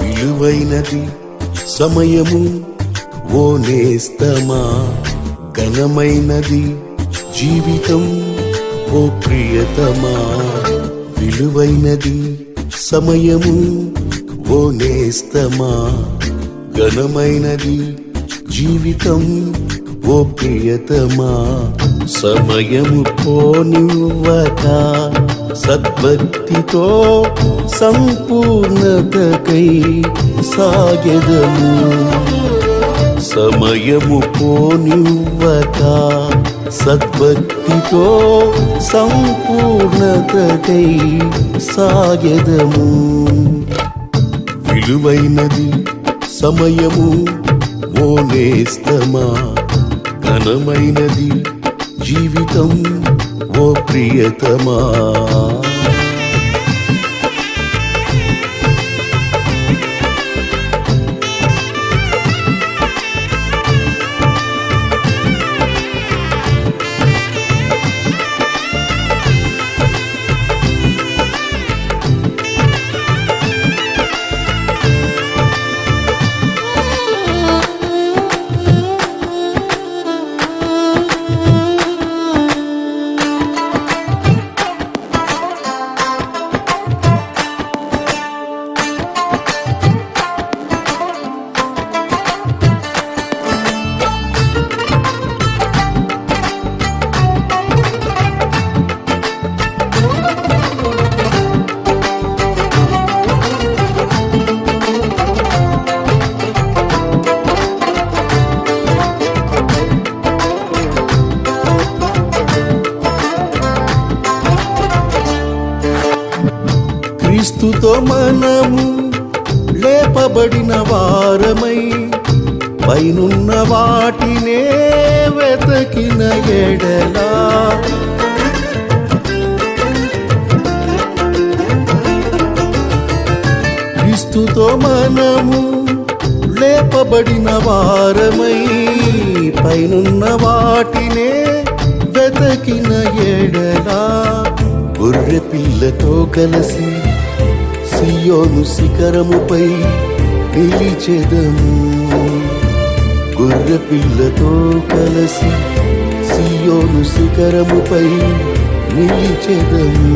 విలువైనది సమయము ఓ నేస్తమా, ఘనమైనది జీవితం ఓ ప్రియతమా. విలువైనది సమయము ఓ నేస్తమా, ఘనమైనది జీవితం ఓ ప్రియతమా. సమయము పోనివ్వక సద్భక్తితో సంపూర్ణతకై సాగెదము. సమయము పోనివ్వక సద్భక్తితో సంపూర్ణతకై సాగెదము. విలువైనది సమయము ఓ నేస్తమా, ఘనమైనది జీవితం ఓ ప్రియతమా. క్రీస్తుతో మనము లేపబడిన వారమై పైనున్న వాటినే వెతకిన ఎడలా, క్రీస్తుతో మనము లేపబడిన వారమై పైనున్న వాటినే వెతకిన ఎడలా. గొర్రె పిల్లతో కలిసి సియోను శిఖరముపై నిలిచెదము. గొర్రె పిల్లతో కలిసి సియోను శిఖరముపై నిలిచెదము.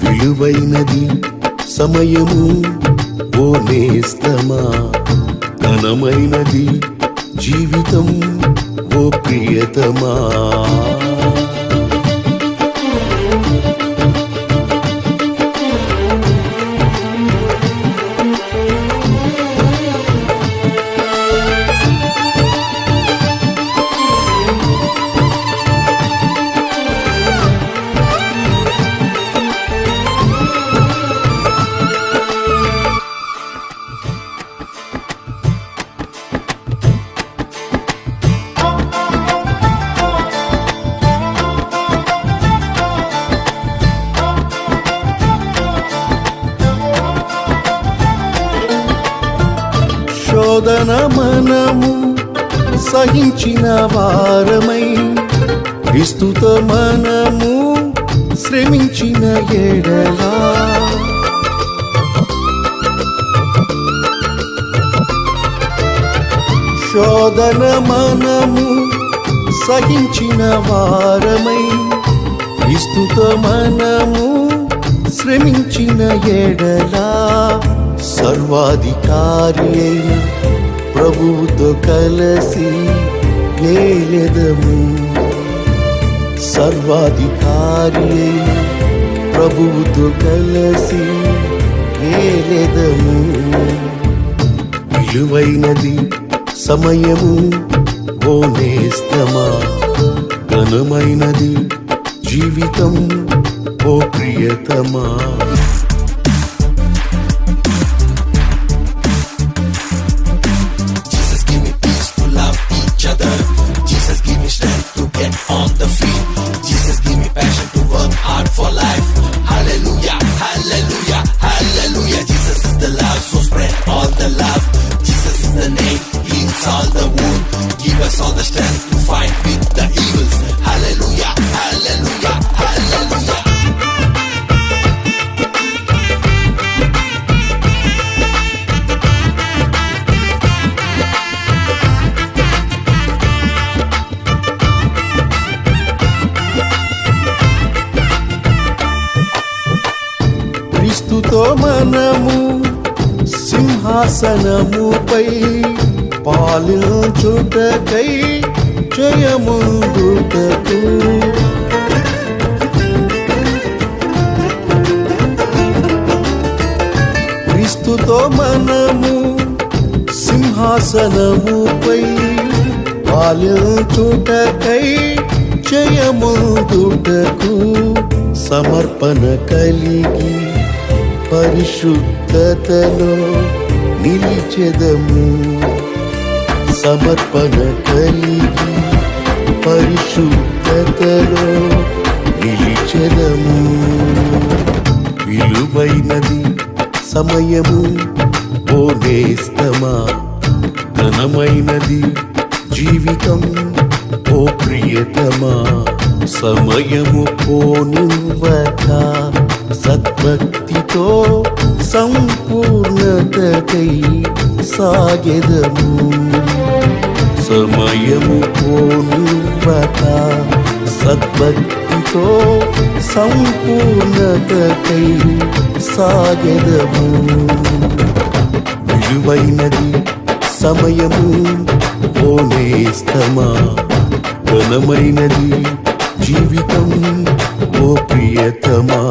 విలువైనది సమయము ఓ నేస్తమా, ఘనమైనది జీవితం ఓ ప్రియతమా. శోధన మనము సహించిన వారమై క్రీస్తుతో మనము శ్రమించిన ఎడలా, శోధన మనము సహించిన వారమై క్రీస్తుతో మనము శ్రమించిన ఎడలా. సర్వాధికారి అయిన ప్రభువుతో కలిసి ఏలెదము. సర్వాధికారి అయిన ప్రభువుతో కలిసి ఏలెదము. విలువైనది సమయము ఓ నేస్తమా, ఘనమైనది జీవితం ఓ ప్రియతమా. Jesus give me strength to get on the field. Jesus give me passion to work క్రీస్తుతో మనము సింహాసనముపై పాలించుటకై జయముందుటకు క్రీస్తుతో మనము సింహాసనముపై పాలించుటకై జయముందుటకు సమర్పణ కలిగి పరిశుద్ధతలో నిలిచెదము సమర్పణ కలిగి పరిశుద్ధతలో నిలిచెదము విలువైనది సమయము ఓ నేస్తమా ఘనమైనది జీవితం ఓ ప్రియతమా సమయము పోనివ్వక సద్భక్తితో సంపూర్ణతకై సాగెదము సమయము పోనివ్వక సద్భక్తితో సంపూర్ణతకై సాగెదము విలువైనది సమయము ఓ నేస్తమా ఘనమైనది జీవితం ఓ ప్రియతమా